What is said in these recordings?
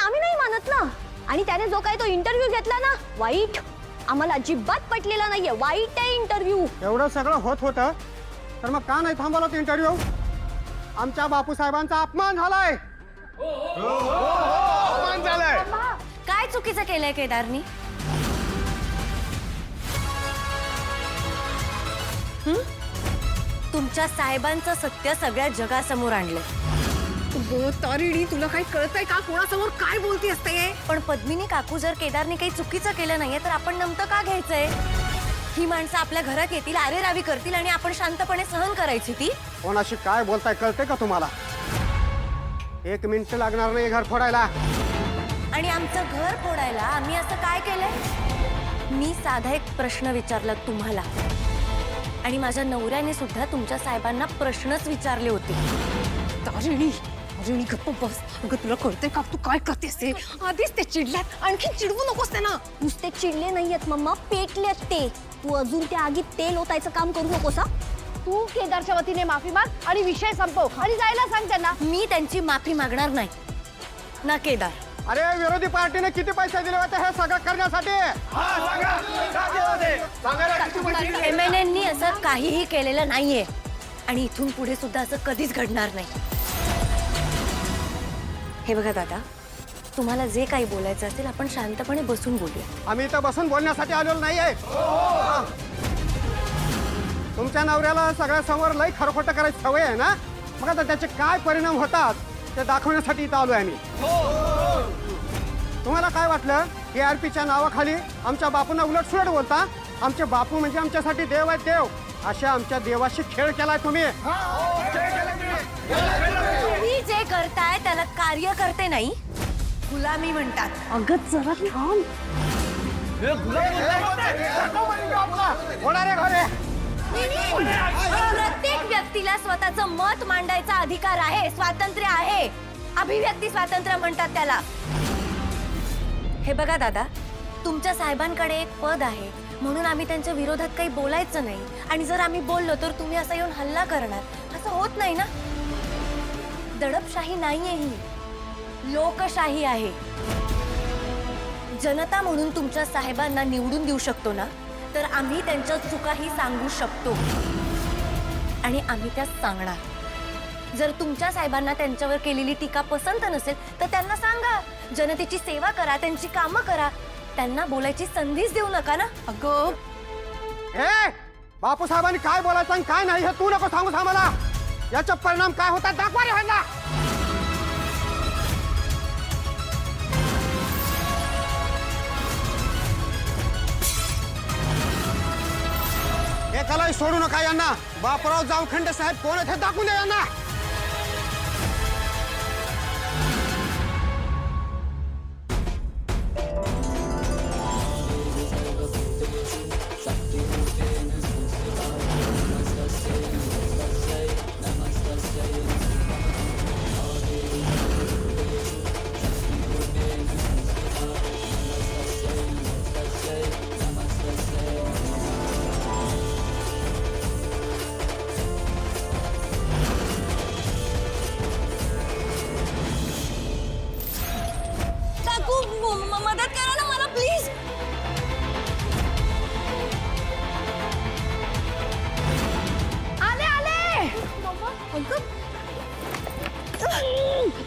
आम्ही नाही मानत ना. आणि त्याने जो काही तो इंटरव्ह्यू घेतला ना, वाईट, आम्हाला अजिबात पटलेला नाहीये. वाईट आहे इंटरव्ह्यू. एवढं सगळं होत होतं तर मग का नाही थांबवला तो इंटरव्ह्यू? आमच्या बापूसाहेबांचा अपमान झालाय. अपमान झालाय. काय चुकीचं केलंय केदारनी? तुमच्या साहेबांचं सत्य सगळ्या जगासमोर आणलंय. तारिणी, तुला काही कळतंय का? कोणासमोर काय बोलती असते? पण पद्मिनी काकू, जर केदारने काही चुकीचं केलं नाहीये तर आपण नमतं का घ्यायचंय? ही माणसं आपल्या घरात येतील, आरेरावी करतील आणि आपण शांतपणे सहन करायची ती. कोणाशी काय बोलताय कळते का तुम्हाला? 1 मिनिट लागणार नाही घर फोडायला. आणि आमचं घर फोडायला आम्ही असं काय केलंय? मी साधा एक प्रश्न विचारला तुम्हाला, आणि माझ्या नवऱ्याने सुद्धा तुमच्या साहेबांना प्रश्नच विचारले होते. तारिणी, तारिणी गप्प बस. अगं तुला कळतंय का तू काय करतेस ते? आधीच ते चिडल्यात, आणखी चिडवू नकोस त्यांना. नुसते चिडले नाहीयेत मम्मा, पेटलेत ते. तू अजून त्या आगीत तेल ओतायचं काम करू नकोस. तू केदारच्या वतीने माफी माग आणि विषय संपव आणि जायला सांग त्यांना. मी त्यांची माफी मागणार नाही ना केदार. अरे विरोधी पार्टीने किती पैसे दिले होते हे सगळं करण्यासाठी? MNN असं काहीही केलेलं नाहीये आणि इथून पुढे सुद्धा असं कधीच घडणार नाही. हे बघा दादा, तुम्हाला जे काही बोलायचं असेल आपण शांतपणे बसून बोलूया. आम्ही इथं बसून बोलण्यासाठी आलेलो नाहीये. तुमच्या नवऱ्याला सगळ्या समोर लई खरखोटं करायची सवय आहे ना. मग आता त्याचे काय परिणाम होतात ते दाखवण्यासाठी इथं आलोय आम्ही. तुम्हाला काय वाटलं? TRPच्या नावाखाली आमच्या बापूंना उलटसुलट बोलता? आमचे बापू म्हणजे आमच्यासाठी देव आहेत, देव. अशा आमच्या देवाशी खेळ केलाय तुम्ही. तुम्ही जे करताय त्याला कार्य करते नाही, गुलामी म्हणतात. अगं जरा थांब. होणारे घरे. प्रत्येक व्यक्तीला स्वतःचं मत मांडायचा अधिकार आहे, स्वातंत्र्य आहे. अभिव्यक्ती स्वातंत्र्य म्हणतात त्याला. हे बघा दादा, तुमच्या साहेबांकडे एक पद आहे म्हणून आम्ही त्यांच्या विरोधात काही बोलायचं नाही. आणि जर आम्ही बोललो तर तुम्ही असं येऊन हल्ला करणार, असं होत नाही ना. दडपशाही नाहीये ही, लोकशाही आहे. जनता म्हणून तुमच्या साहेबांना निवडून देऊ शकतो ना, तर आम्ही त्यांच्या चुकाही सांगू शकतो आणि आम्ही त्या सांगणार. जर तुमच्या साहेबांना त्यांच्यावर केलेली टीका पसंत नसेल तर त्यांना सांगा. जनतेची सेवा करा, त्यांची कामं करा. त्यांना बोलायची संधीच देऊ नका ना. अगं हे बापूसाहेबांनी काय बोलायचं आणि काय नाही हे तू नको सांगूस आम्हाला. याचा परिणाम काय होता दाखवा रे ह्यांना. एकालाही सोडू नका यांना. बापराव जामखंडे साहेब कोण आहेत हे दाखवून द्या यांना. मदत करा ना मला प्लीज. आले आले.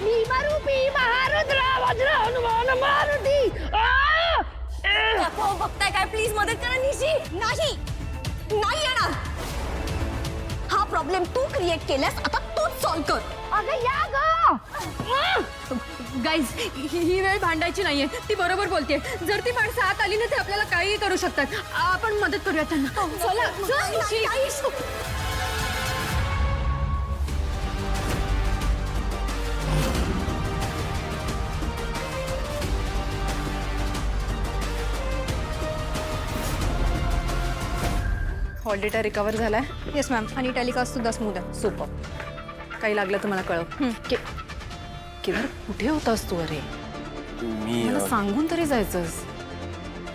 भीमा रूपी महारुद्र वज्र हनुमान मारुती. काकू, बघताय काय? प्लीज मदत करा. निशी नाही, नाही येणार. हा प्रॉब्लेम तू क्रिएट केलास, आता तूच सॉल्व कर. अगं या ग. गाईज, ही वेळ भांडायची नाहीये. ती बरोबर बोलते. जर ती माणसं आत आली ना ते आपल्याला काहीही करू शकतात. आपण मदत करूया त्यांना. चला चल, निशी. हॉल डेटा रिकवर झालाय. Yes ma'am. आणि टेलिकास्ट सुद्धा स्मूथ आहे. सुपर. काही लागलं तर मला कळव. केदार, कुठे होतास तू? अरे मी मला सांगून तरी जायचंस.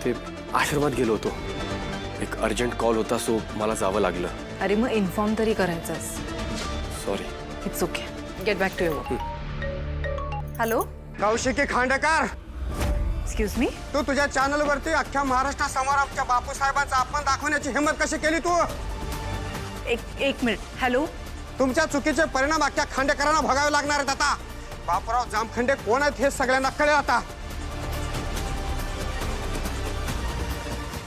ते आश्रमात गेलो होतो. एक अर्जंट कॉल होता सो मला जावं लागलं. अरे मग इन्फॉर्म तरी करायचंस. Sorry. It's okay. Get back to your work. Hello, Kaushiki Khandekar, excuse me. तू तुझ्या चॅनल वरती अख्ख्या महाराष्ट्रासमोर आमच्या बापू साहेबांचा अपमान दाखवण्याची हिंमत कशी केली तू? एक मिनिट. हॅलो. तुमच्या चुकीचे परिणाम अख्ख्या खांडेकरांना भोगावे लागणार आहेत आता. बापूराव जामखंडे कोण आहेत हे सगळ्यांना कळेल आता.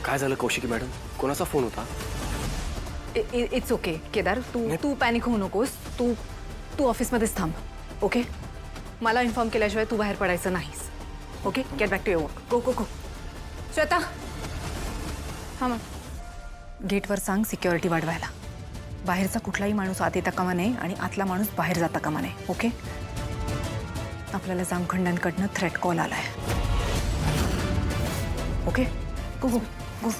काय झालं कौशिकी मॅडम? कोणाचा फोन होता? It's okay Kedar. तू पॅनिक होऊ नकोस. तू ऑफिसमध्येच थांब. ओके. मला इन्फॉर्म केल्याशिवाय तू बाहेर पडायचं नाहीस. Okay. Get back to your work. Go go go. Shweta, हां मग गेटवर सांग सिक्युरिटी वाढवायला. बाहेरचा कुठलाही माणूस आत येता कामा नये आणि आतला माणूस बाहेर जाता कामा नये. ओके. आपल्याला जामखंडांकडनं थ्रेट कॉल आलाय. ओके. गो गो गो.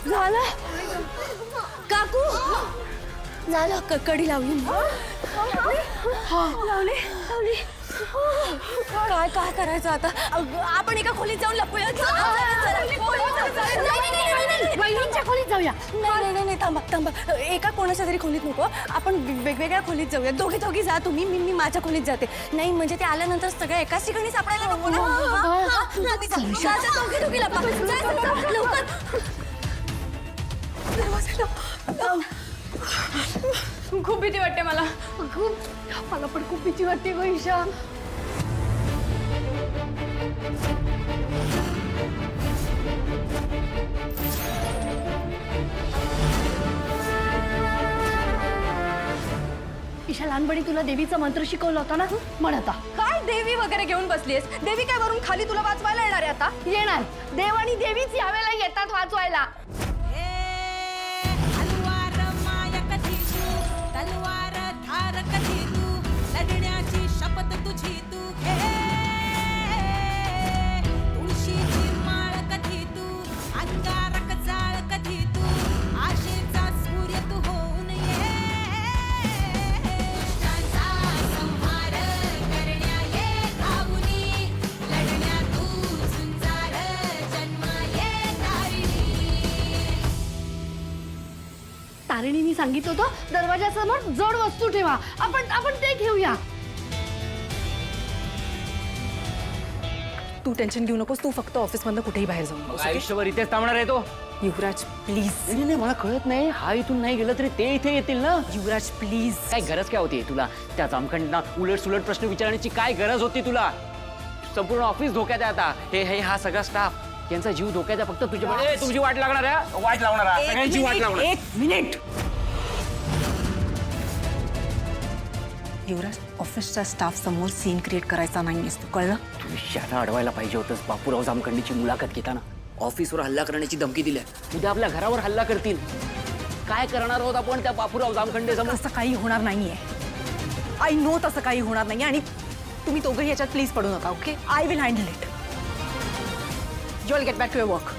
झालं काकू, झालं. कडी लावली लावली. काय काय करायचं आता? आपण एका खोलीत जाऊन लपूया. वहिनींच्या खोलीत जाऊया. नाही थांबा. एका कोणाच्या तरी खोलीत नको. आपण वेगवेगळ्या खोलीत जाऊया. दोघी जा. तुम्ही मी माझ्या खोलीत जाते. नाही म्हणजे ते आल्यानंतर सगळं एकाच ठिकाणी सापडायला नको ना. दोघी लपा. लवकर. खूप भीती वाटते मला. मला पण खूप भीती वाटते गं ईशा. ईशा, लहानपणी तुला देवीचा मंत्र शिकवला होता ना, म्हण आता. काय देवी वगैरे घेऊन बसलीस? देवी काय वरून खाली तुला वाचवायला येणार आहे आता? येणार. देव आणि देवीच यावेळेला येतात वाचवायला. तलवार धार कधी तू लढण्याची शपथ तुझी तू घे. तुळशीची माळ कधी तू अंगारक जाळ कधी तू आशेचा सूर्य तू होऊन ये. दुष्टांचा संहार करण्या ये धावूनी लढण्या तू झुंजार जन्मा ये तारिणी. तारिणीने सांगितलं होतं दरवाजासमोर जड वस्तू ठेवा. आपण ते घेऊया. तू टेन्शन घेऊ नकोस. तू फक्त ऑफिसमधनं कुठेही बाहेर जाऊ नकोस. आयुष्यभर इथेच थांबणार आहे तो. युवराज प्लीज. नाही मला कळत नाही. हा इथून नाही गेलं तरी ते इथे येतील ना. युवराज प्लीज. काय गरज काय होती तुला त्या जामखंडांना उलट सुलट प्रश्न विचारण्याची? काय गरज होती तुला? संपूर्ण ऑफिस धोक्यात आहे आता. हे हा सगळा स्टाफ यांचा जीव धोक्यात आहे. फक्त तुझ्या तुझी वाट लागणार आहे. वाट लावणार आहे. सगळ्यांची वाट लावणार. एक मिनिट. युवराज, ऑफिसच्या स्टाफ समोर सीन क्रिएट करायचा नाही असतो, कळलं? तू शाळा अडवायला पाहिजे होतंस. बापूराव जामखंडीची मुलाखत घेताना ऑफिसवर हल्ला करण्याची धमकी दिली. उद्या आपल्या घरावर हल्ला करतील. काय करणार आहोत आपण त्या बापूराव जामखंडे समोर? असं काही होणार नाहीये. आय नो तसं काही होणार नाही. आणि तुम्ही दोघंही याच्यात प्लीज पडू नका. Okay. I will handle it. You will get back to your work.